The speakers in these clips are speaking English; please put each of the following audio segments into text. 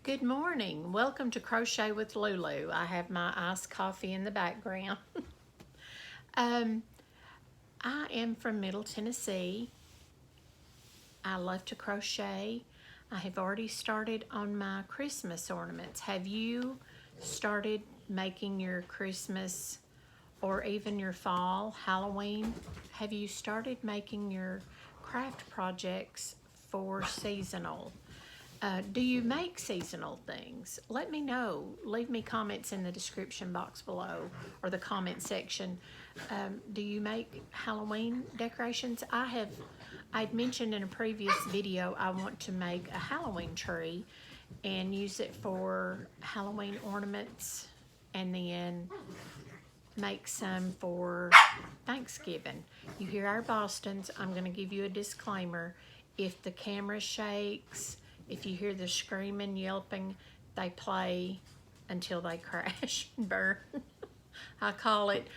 Good morning. Welcome to Crochet with Lulu. I have my iced coffee in the background. um, I am from Middle Tennessee. I love to crochet. I have already started on my Christmas ornaments. Have you started making your Christmas or even your fall, Halloween? Have you started making your craft projects for seasonal? Do you make seasonal things? Let me know. Leave me comments in the description box below or the comment section. Do you make Halloween decorations? I'd mentioned in a previous video I want to make a Halloween tree and use it for Halloween ornaments and then make some for Thanksgiving. You hear our Bostons. I'm going to give you a disclaimer. If the camera shakes, if you hear the screaming, yelping, they play until they crash and burn. I call it,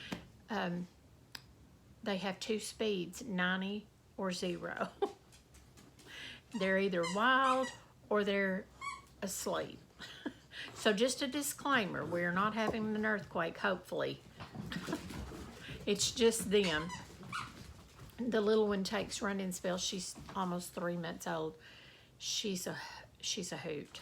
they have two speeds, 90 or 0. They're either wild or they're asleep. So just a disclaimer, we're not having an earthquake, hopefully. It's just them. The little one takes running spells. She's almost 3 months old. She's a hoot.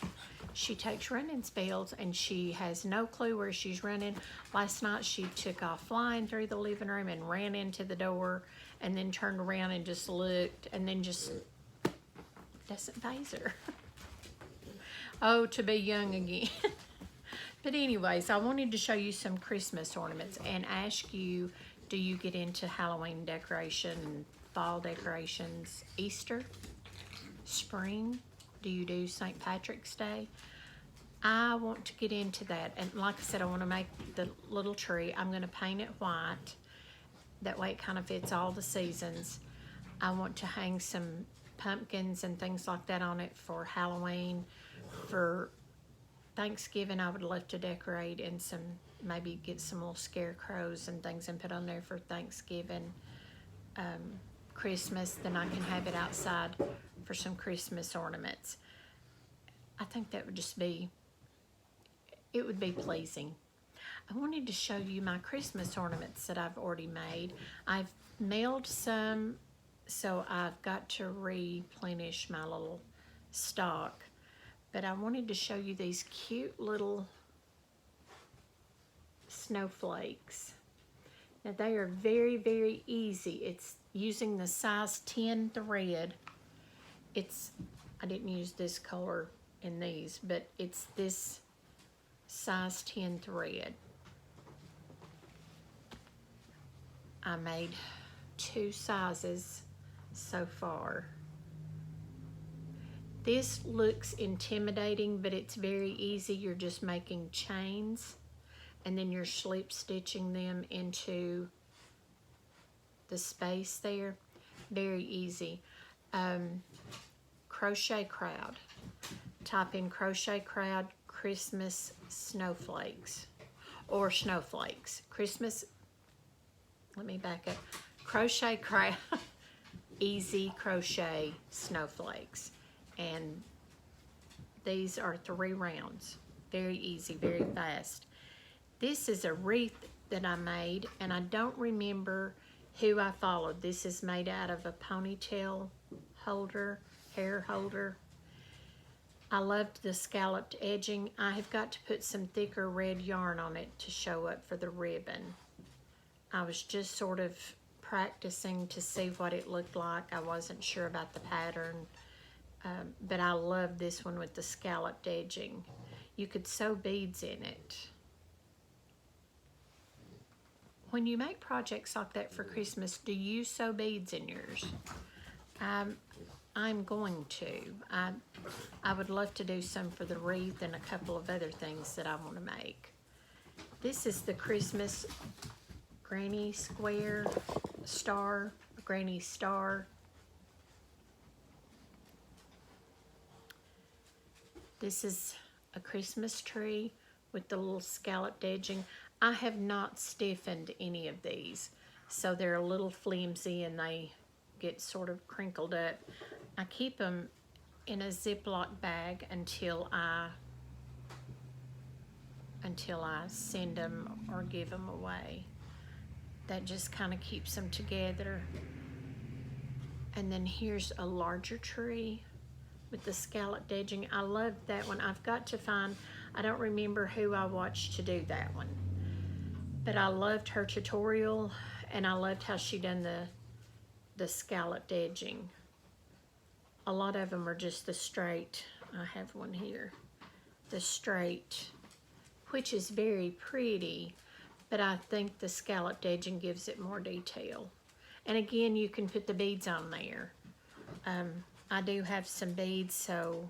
She takes running spells and she has no clue where she's running. Last night she took off flying through the living room and ran into the door and then turned around and just looked and then just doesn't faze her. Oh, to be young again. But anyways, I wanted to show you some Christmas ornaments and ask you, do you get into Halloween decoration, fall decorations, Easter, spring? Do you do St. Patrick's Day? I want to get into that. And like I said, I want to make the little tree. I'm going to paint it white. That way it kind of fits all the seasons. I want to hang some pumpkins and things like that on it for Halloween. For Thanksgiving, I would love to decorate and maybe get some little scarecrows and things and put on there for Thanksgiving. Christmas, then I can have it outside for some Christmas ornaments. I think that would just be, it would be pleasing. I wanted to show you my Christmas ornaments that I've already made. I've mailed some, so I've got to replenish my little stock. But I wanted to show you these cute little snowflakes. Now they are very, very easy. It's using the size 10 thread. I didn't use this color in these, but it's this size 10 thread. I made 2 sizes so far. This looks intimidating, but it's very easy. You're just making chains and then you're slip stitching them into the space there. Very easy. Crochet crowd. Type in crochet crowd Christmas snowflakes or snowflakes. Christmas, let me back up. Crochet crowd easy crochet snowflakes. And these are 3 rounds. Very easy, very fast. This is a wreath that I made, and I don't remember who I followed. This is made out of a ponytail holder, hair holder. I loved the scalloped edging. I have got to put some thicker red yarn on it to show up for the ribbon. I was just sort of practicing to see what it looked like. I wasn't sure about the pattern. But I love this one with the scalloped edging. You could sew beads in it. When you make projects like that for Christmas, do you sew beads in yours? I'm going to. I would love to do some for the wreath and a couple of other things that I want to make. This is the Christmas granny square star, granny star. This is a Christmas tree with the little scalloped edging. I have not stiffened any of these, so they're a little flimsy and they get sort of crinkled up. I keep them in a Ziploc bag until I until I send them or give them away. That just kind of keeps them together. And then here's a larger tree with the scalloped edging. I love that one. I've got to find, I don't remember who I watched to do that one, but I loved her tutorial, and I loved how she done the scalloped edging. A lot of them are just the straight. I have one here, the straight, which is very pretty, but I think the scalloped edging gives it more detail. And again, you can put the beads on there. I do have some beads, so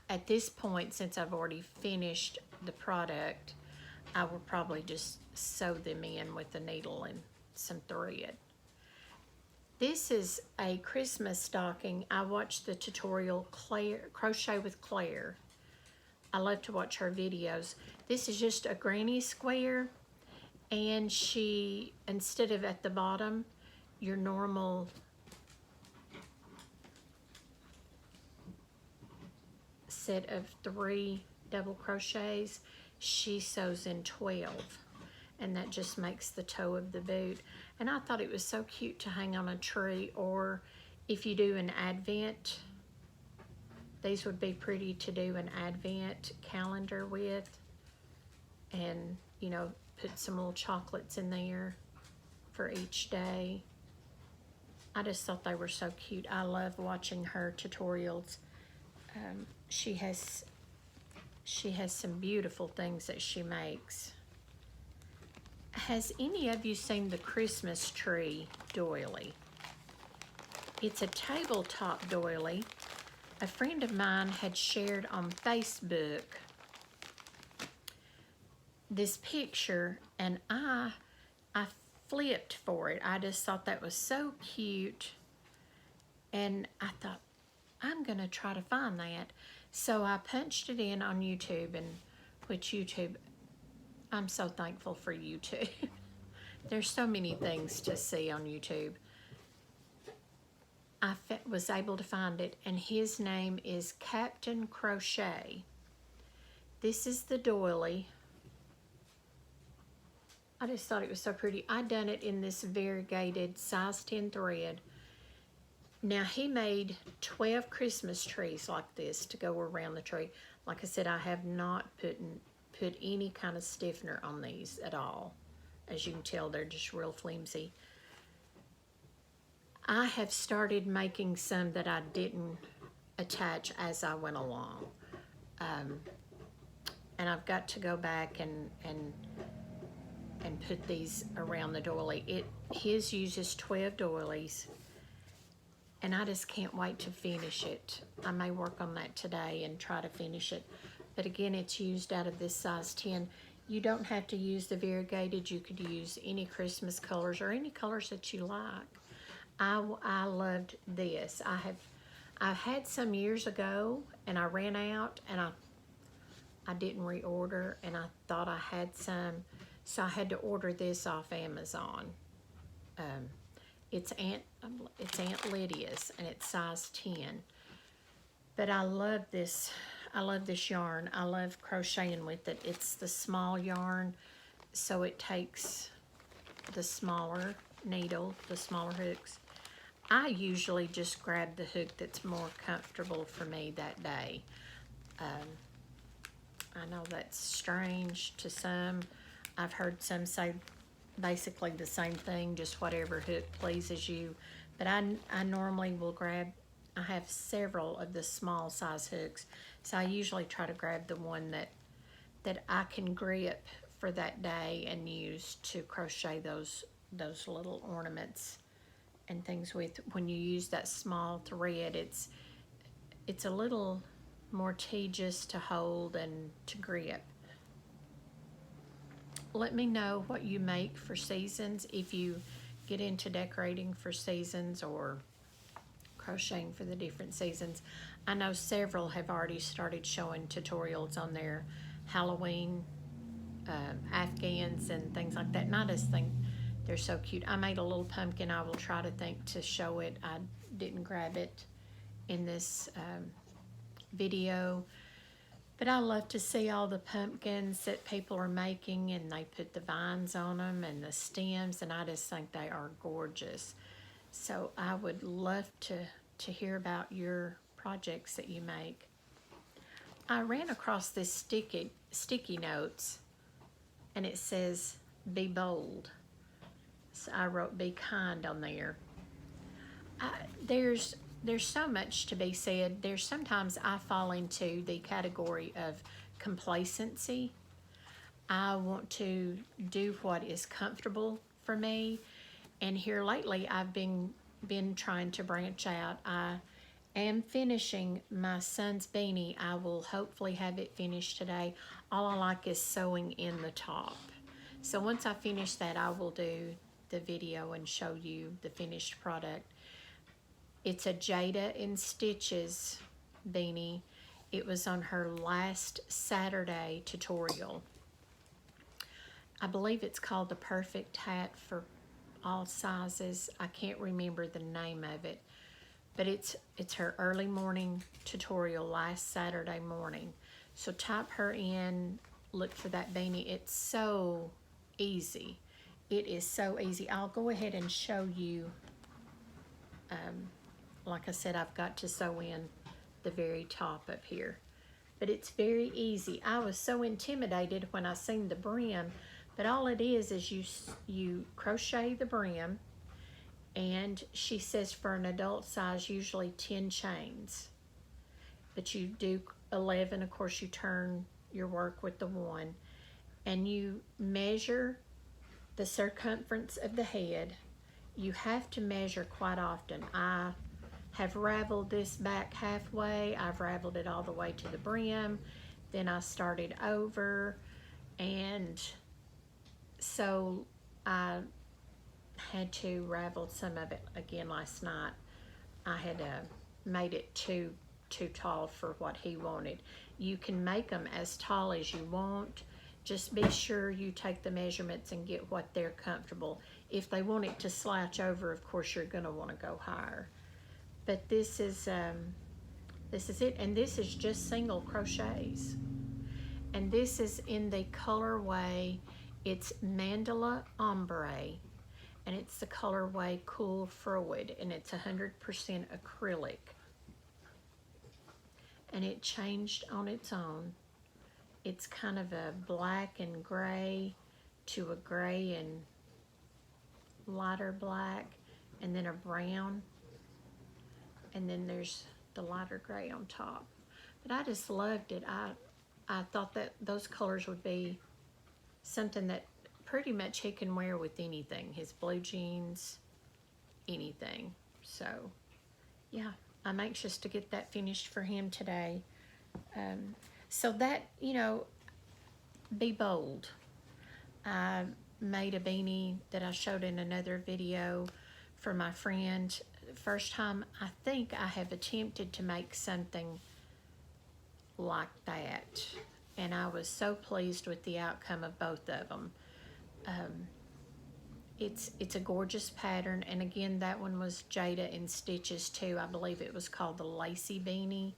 at this point, since I've already finished the product, I will probably just sew them in with a needle and some thread. This is a Christmas stocking. I watched the tutorial Crochet with Claire. I love to watch her videos. This is just a granny square, and she, instead of at the bottom, your normal set of 3 double crochets, she sews in 12, and that just makes the toe of the boot. And I thought it was so cute to hang on a tree, or if you do an advent, these would be pretty to do an advent calendar with, and you know, put some little chocolates in there for each day. I just thought they were so cute. I love watching her tutorials. She has some beautiful things that she makes. Has any of you seen the Christmas tree doily? It's a tabletop doily. A friend of mine had shared on Facebook this picture, and I flipped for it. I just thought that was so cute, and I thought, I'm gonna try to find that. So I punched it in on YouTube, and which YouTube, I'm so thankful for YouTube. There's so many things to see on YouTube. I was able to find it, and his name is Captain Crochet. This is the doily. I just thought it was so pretty. I done it in this variegated size 10 thread. Now, he made 12 Christmas trees like this to go around the tree. Like I said, I have not put any kind of stiffener on these at all. As you can tell, they're just real flimsy. I have started making some that I didn't attach as I went along. And I've got to go back and put these around the doily. His uses 12 doilies, and I just can't wait to finish it. I may work on that today and try to finish it. But again, it's used out of this size 10. You don't have to use the variegated. You could use any Christmas colors or any colors that you like. I loved this. I had some years ago, and I ran out, and I didn't reorder, and I thought I had some, so I had to order this off Amazon. It's Aunt Lydia's, and it's size 10. But I love this. I love this yarn. I love crocheting with it. It's the small yarn, so it takes the smaller needle, the smaller hooks. I usually just grab the hook that's more comfortable for me that day. I know that's strange to some. I've heard some say basically the same thing, just whatever hook pleases you. But I normally will grab, I have several of the small size hooks, so I usually try to grab the one that I can grip for that day and use to crochet those little ornaments and things with. When you use that small thread, it's a little more tedious to hold and to grip. Let me know what you make for seasons, if you get into decorating for seasons or crocheting for the different seasons. I know several have already started showing tutorials on their Halloween Afghans and things like that, and I just think they're so cute. I made a little pumpkin. I will try to think to show it. I didn't grab it in this video, But I love to see all the pumpkins that people are making, and they put the vines on them and the stems, and I just think they are gorgeous. So I would love to hear about your projects that you make. I ran across this sticky notes, and it says, be bold. So I wrote, be kind on there. There's so much to be said. There's sometimes I fall into the category of complacency. I want to do what is comfortable for me. And here lately, I've been trying to branch out. I am finishing my son's beanie. I will hopefully have it finished today. All I like is sewing in the top. So once I finish that, I will do the video and show you the finished product. It's a Jada in Stitches beanie. It was on her last Saturday tutorial. I believe it's called the Perfect Hat for All Sizes. I can't remember the name of it, but it's her early morning tutorial last Saturday morning. So type her in, look for that beanie. It's so easy. It is so easy. I'll go ahead and show you. Like I said, I've got to sew in the very top up here. But it's very easy. I was so intimidated when I seen the brim, but all it is you crochet the brim, and she says for an adult size, usually 10 chains. But you do 11, of course you turn your work with the 1, and you measure the circumference of the head. You have to measure quite often. I have raveled this back halfway. I've raveled it all the way to the brim. Then I started over, and so I had to ravel some of it again last night. I had made it too tall for what he wanted. You can make them as tall as you want. Just be sure you take the measurements and get what they're comfortable. If they want it to slouch over, of course you're going to want to go higher. But this is it, and this is just single crochets. And this is in the colorway, it's Mandala Ombre, and it's the colorway Cool Fluid, and it's 100% acrylic. And it changed on its own. It's kind of a black and gray to a gray and lighter black, and then a brown, and then there's the lighter gray on top. But I just loved it. I thought that those colors would be something that pretty much he can wear with anything. His blue jeans, anything. So, yeah, I'm anxious to get that finished for him today. So that, you know, be bold. I made a beanie that I showed in another video for my friend. First time I think I have attempted to make something like that, and I was so pleased with the outcome of both of them. It's a gorgeous pattern, and again, that one was Jada in Stitches too. I believe it was called the Lacy Beanie.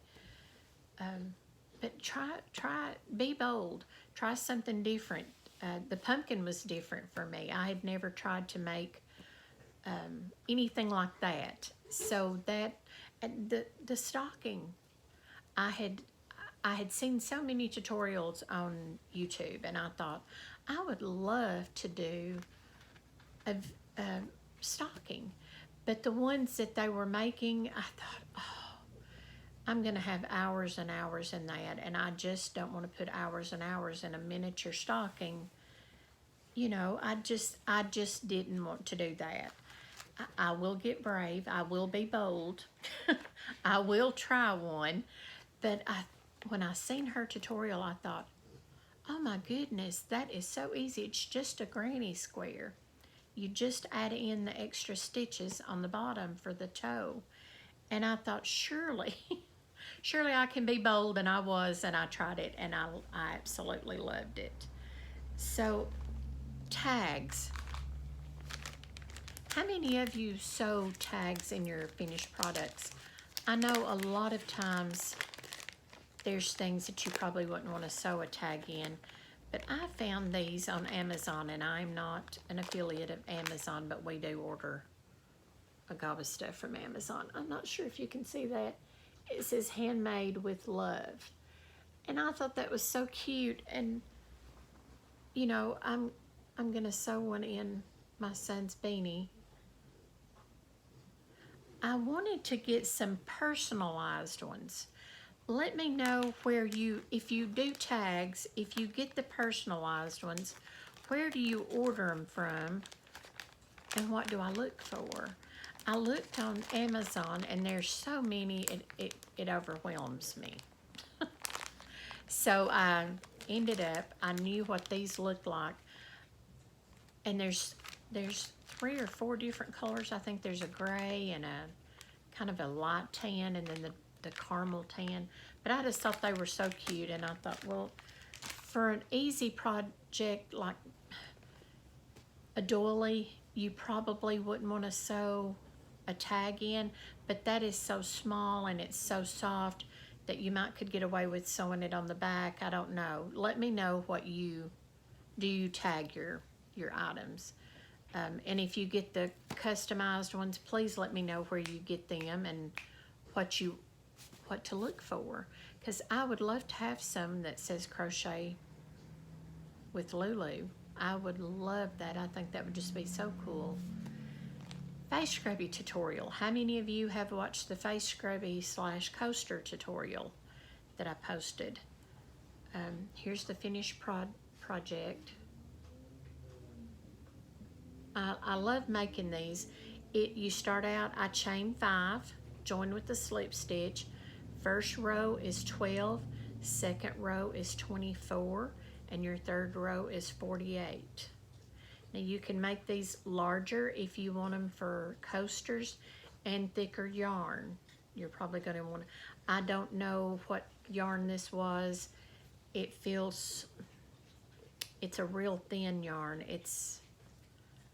But try, be bold. Try something different. The pumpkin was different for me. I had never tried to make anything like that. So that, the stocking, I had seen so many tutorials on YouTube, and I thought I would love to do a stocking. But the ones that they were making, I thought, oh, I'm gonna have hours and hours in that, and I just don't want to put hours and hours in a miniature stocking. You know, I just didn't want to do that. I will get brave. I will be bold. I will try one. But when I seen her tutorial, I thought, oh my goodness, that is so easy. It's just a granny square. You just add in the extra stitches on the bottom for the toe. And I thought, surely I can be bold, and I was, and I tried it, and I absolutely loved it. So, tags. How many of you sew tags in your finished products? I know a lot of times there's things that you probably wouldn't want to sew a tag in. But I found these on Amazon, and I'm not an affiliate of Amazon, but we do order a gob of stuff from Amazon. I'm not sure if you can see that. It says handmade with love. And I thought that was so cute. And, you know, I'm gonna sew one in my son's beanie. I wanted to get some personalized ones. Let me know where if you do tags, if you get the personalized ones, where do you order them from and what do I look for? I looked on Amazon and there's so many, it overwhelms me. So I ended up, I knew what these looked like, and there's 3 or 4 different colors. I think there's a gray and a kind of a light tan, and then the caramel tan. But I just thought they were so cute, and I thought, well, for an easy project like a doily, you probably wouldn't want to sew a tag in, but that is so small and it's so soft that you could get away with sewing it on the back. I don't know. Let me know what you tag your items. And if you get the customized ones, please let me know where you get them and what to look for. Because I would love to have some that says crochet with Lulu. I would love that. I think that would just be so cool. Face scrubby tutorial. How many of you have watched the face scrubby / coaster tutorial that I posted? Here's the finished project. I love making these. You start out, I chain 5, join with the slip stitch. First row is 12, second row is 24, and your third row is 48. Now you can make these larger if you want them for coasters and thicker yarn. You're probably going to want to, I don't know what yarn this was. It's a real thin yarn.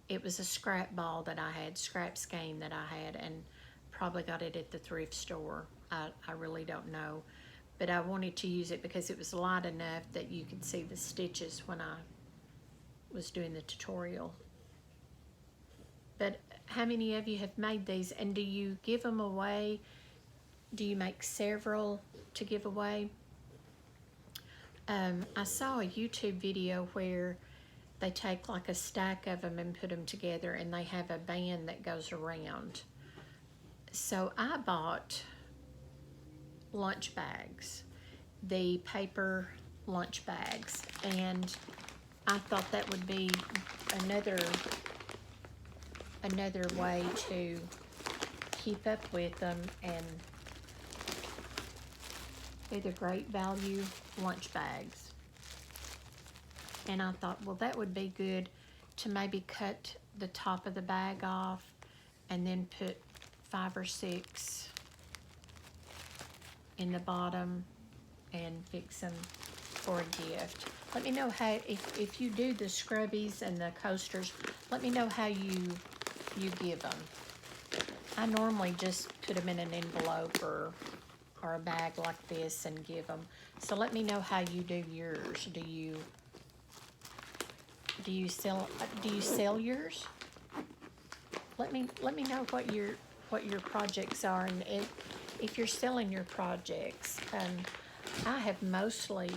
It was a scrap ball that I had, scrap skein that I had, and probably got it at the thrift store. I really don't know. But I wanted to use it because it was light enough that you could see the stitches when I was doing the tutorial. But how many of you have made these, and do you give them away? Do you make several to give away? I saw a YouTube video where they take like a stack of them and put them together, and they have a band that goes around. So I bought lunch bags, the paper lunch bags, and I thought that would be another way to keep up with them, and they're the great value lunch bags. And I thought, well, that would be good to maybe cut the top of the bag off and then put 5 or 6 in the bottom and fix them for a gift. Let me know how, if you do the scrubbies and the coasters, let me know how you give them. I normally just put them in an envelope or a bag like this and give them. So let me know how you do yours. Do you sell yours? Let me know what your projects are, and if you're selling your projects. I have mostly,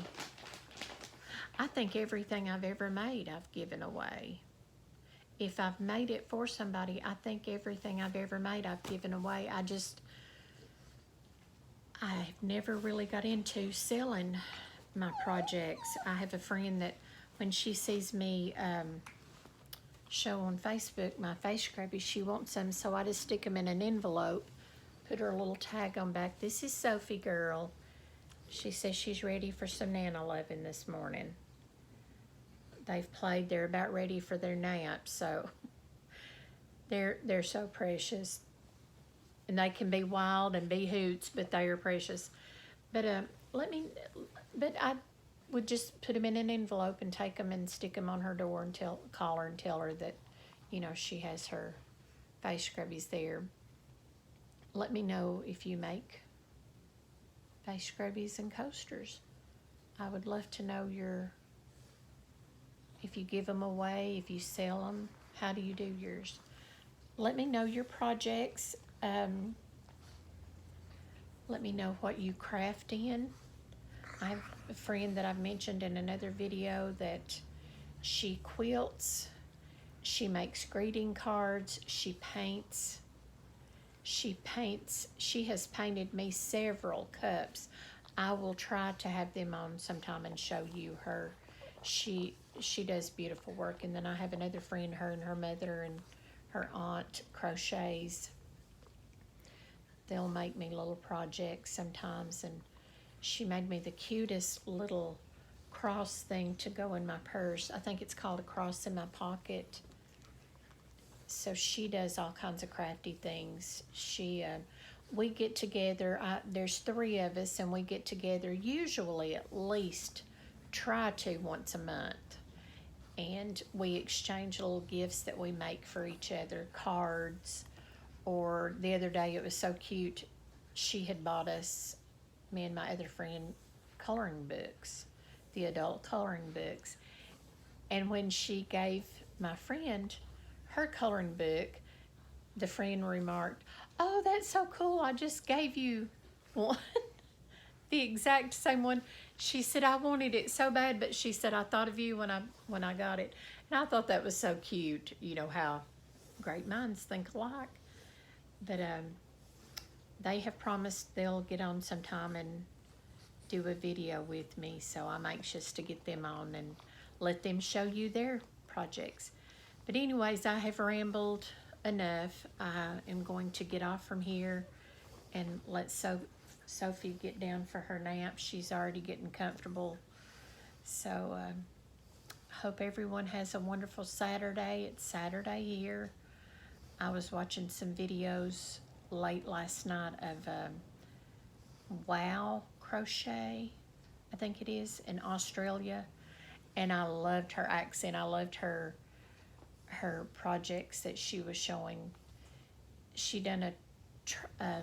I think everything I've ever made I've given away. If I've made it for somebody, I think everything I've ever made I've given away. I've never really got into selling my projects. I have a friend that when she sees me show on Facebook my face scrubbies, she wants them, so I just stick them in an envelope, put her little tag on back. This is Sophie girl. She says she's ready for some Nana loving this morning. They've played, they're about ready for their nap, so they're so precious. And they can be wild and be hoots, but they are precious. But I would just put them in an envelope and take them and stick them on her door and call her and tell her that, you know, she has her face scrubbies there. Let me know if you make scrubbies and coasters. I would love to know if you give them away, if you sell them, how do you do yours? Let me know your projects. Let me know what you craft in. I have a friend that I've mentioned in another video that she quilts, she makes greeting cards, she paints. She has painted me several cups. I will try to have them on sometime and show you her. She does beautiful work. And then I have another friend, her and her mother and her aunt crochets. They'll make me little projects sometimes, and she made me the cutest little cross thing to go in my purse. I think it's called a cross in my pocket. So she does all kinds of crafty things. We get together, there's 3 of us, and we get together usually at least try to once a month. And we exchange little gifts that we make for each other, cards. Or the other day, it was so cute, she had bought us, me and my other friend, coloring books, the adult coloring books. And when she gave my friend her coloring book, the friend remarked, "Oh, that's so cool, I just gave you one." The exact same one. She said, "I wanted it so bad," but she said, "I thought of you when I got it." And I thought that was so cute, you know, how great minds think alike. But they have promised they'll get on sometime and do a video with me, so I'm anxious to get them on and let them show you their projects. But anyways, I have rambled enough. I am going to get off from here and let Sophie get down for her nap. She's already getting comfortable. So hope everyone has a wonderful Saturday. It's Saturday here. I was watching some videos late last night of Wow Crochet, I think it is, in Australia. And I loved her accent. I loved her projects that she was showing. She done a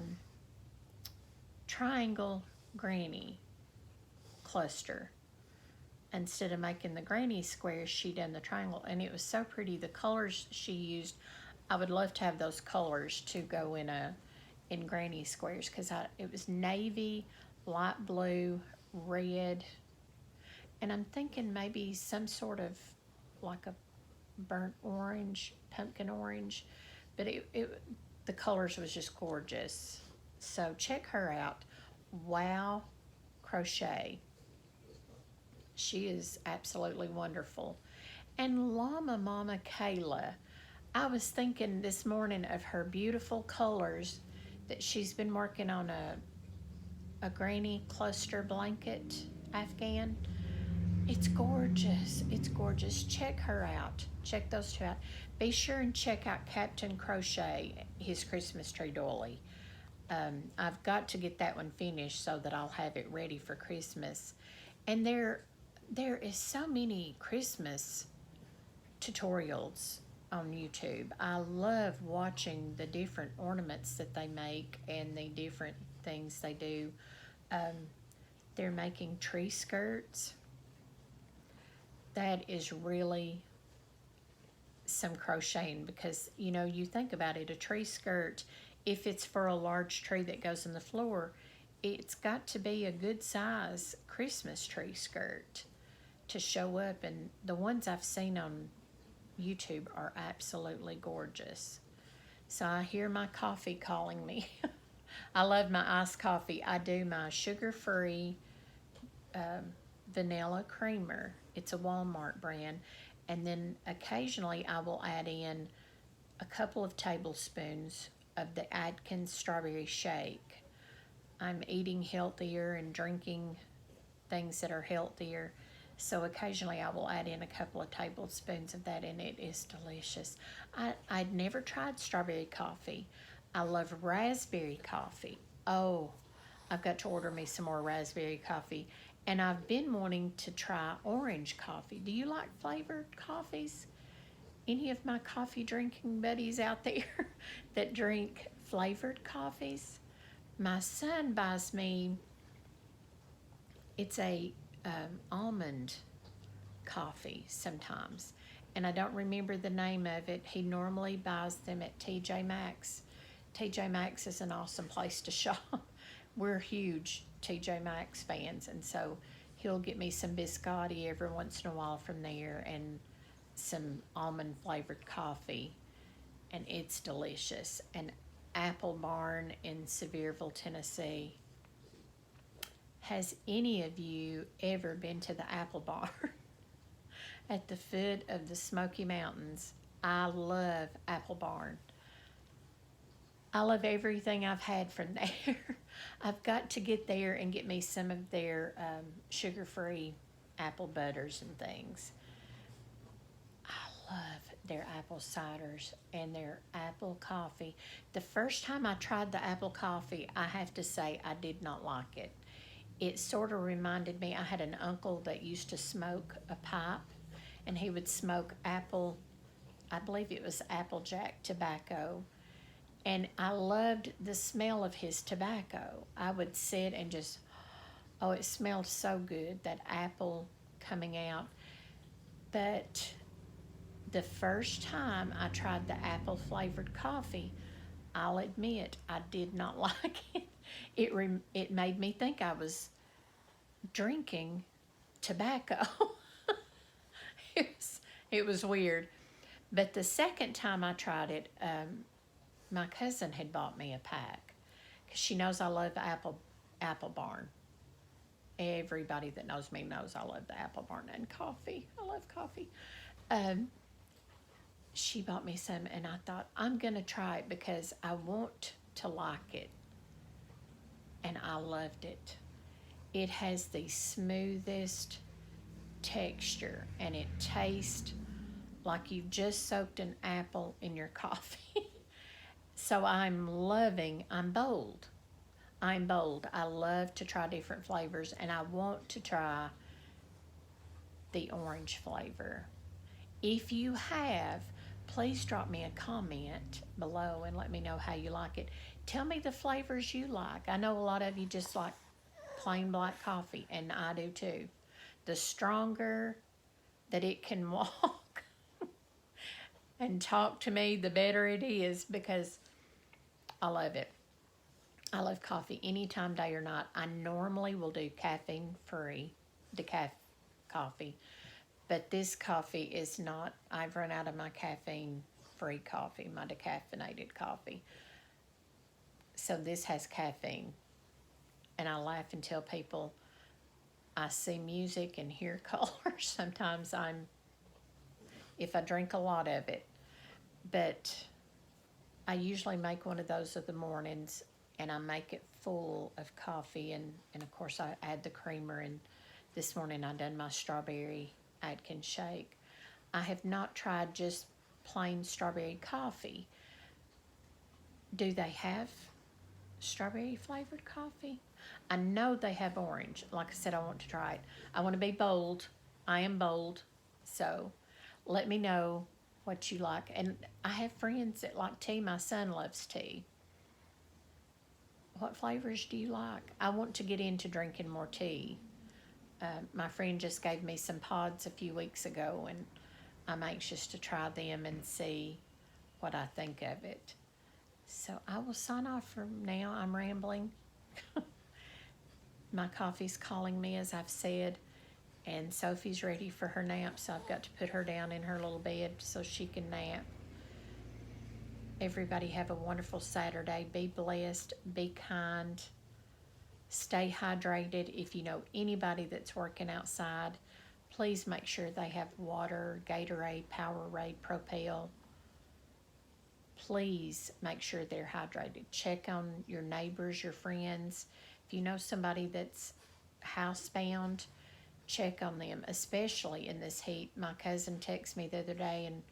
triangle granny cluster. Instead of making the granny squares, she done the triangle, and it was so pretty. The colors she used, I would love to have those colors to go in granny squares, because it was navy, light blue, red, and I'm thinking maybe some sort of like a burnt orange, pumpkin orange, but the colors was just gorgeous. So check her out, Wow Crochet. She is absolutely wonderful. And Llama Mama Kayla, I was thinking this morning of her beautiful colors that she's been working on a granny cluster blanket Afghan. It's gorgeous. It's gorgeous. Check her out. Check those 2 out. Be sure and check out Captain Crochet, his Christmas tree doily. I've got to get that one finished so that I'll have it ready for Christmas. And there is so many Christmas tutorials on YouTube. I love watching the different ornaments that they make and the different things they do. They're making tree skirts. That is really some crocheting, because, you know, you think about it, a tree skirt, if it's for a large tree that goes on the floor, it's got to be a good size Christmas tree skirt to show up. And the ones I've seen on YouTube are absolutely gorgeous. So I hear my coffee calling me. I love my iced coffee. I do my sugar-free vanilla creamer. It's a Walmart brand. And then occasionally I will add in a couple of tablespoons of the Atkins strawberry shake. I'm eating healthier and drinking things that are healthier, so occasionally I will add in a couple of tablespoons of that, and it is delicious. I'd never tried strawberry coffee. I love raspberry coffee. Oh, I've got to order me some more raspberry coffee. And I've been wanting to try orange coffee. Do you like flavored coffees? Any of my coffee drinking buddies out there that drink flavored coffees? My son buys me It's a almond coffee sometimes, and I don't remember the name of it. He normally buys them at TJ Maxx. TJ Maxx is an awesome place to shop. We're huge TJ Maxx fans, and so he'll get me some biscotti every once in a while from there and some almond flavored coffee, and it's delicious. And Apple Barn in Sevierville, Tennessee. Has any of you ever been to the Apple Barn at the foot of the Smoky Mountains? I love Apple Barn. I love everything I've had from there. I've got to get there and get me some of their sugar-free apple butters and things. I love their apple ciders and their apple coffee. The first time I tried the apple coffee, I have to say I did not like it. It sort of reminded me, I had an uncle that used to smoke a pipe, and he would smoke apple, I believe it was Applejack tobacco, and I loved the smell of his tobacco. I would sit and just, oh, it smelled so good, that apple coming out. But the first time I tried the apple flavored coffee, I'll admit I did not like it. It made me think I was drinking tobacco. it was weird. But the second time I tried it, my cousin had bought me a pack because she knows I love Apple Barn. Everybody that knows me knows I love the Apple Barn and coffee. I love coffee. She bought me some, and I thought, I'm going to try it because I want to like it. And I loved it. It has the smoothest texture, and it tastes like you've just soaked an apple in your coffee. So I'm bold. I'm bold. I love to try different flavors, and I want to try the orange flavor. If you have, please drop me a comment below and let me know how you like it. Tell me the flavors you like. I know a lot of you just like plain black coffee, and I do too. The stronger that it can walk and talk to me, the better it is, because I love it. I love coffee anytime, day or night. I normally will do caffeine-free decaf coffee, but this coffee is not. I've run out of my caffeine-free coffee, my decaffeinated coffee. So this has caffeine. And I laugh and tell people I see music and hear colors. Sometimes if I drink a lot of it. But I usually make one of those of the mornings, and I make it full of coffee. And of course, I add the creamer. And this morning I done my strawberry Atkins shake. I have not tried just plain strawberry coffee. Do they have strawberry flavored coffee? I know they have orange. Like I said, I want to try it. I want to be bold. I am bold. So let me know what you like. And I have friends that like tea. My son loves tea. What flavors do you like? I want to get into drinking more tea. My friend just gave me some pods a few weeks ago, and I'm anxious to try them and see what I think of it. So I will sign off from now. I'm rambling. My coffee's calling me, as I've said, and Sophie's ready for her nap, so I've got to put her down in her little bed so she can nap. Everybody have a wonderful Saturday. Be blessed. Be kind. Stay hydrated. If you know anybody that's working outside, please make sure they have water, Gatorade, Powerade, Propel. Please make sure they're hydrated. Check on your neighbors, your friends. If you know somebody that's housebound, check on them, especially in this heat. My cousin texted me the other day, and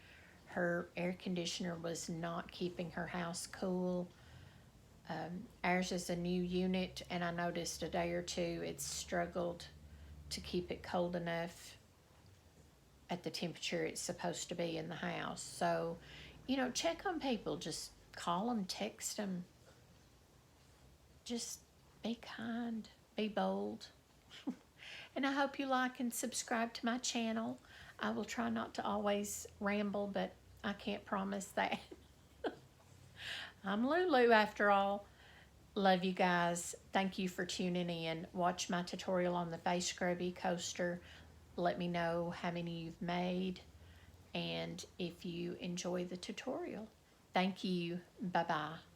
her air conditioner was not keeping her house cool. Ours is a new unit, and I noticed a day or two it's struggled to keep it cold enough at the temperature it's supposed to be in the house. So, check on people. Just call them, text them. Just be kind, be bold. And I hope you like and subscribe to my channel. I will try not to always ramble, but I can't promise that. I'm Lulu after all. Love you guys. Thank you for tuning in. Watch my tutorial on the face scrubby coaster. Let me know how many you've made and if you enjoy the tutorial. Thank you. Bye-bye.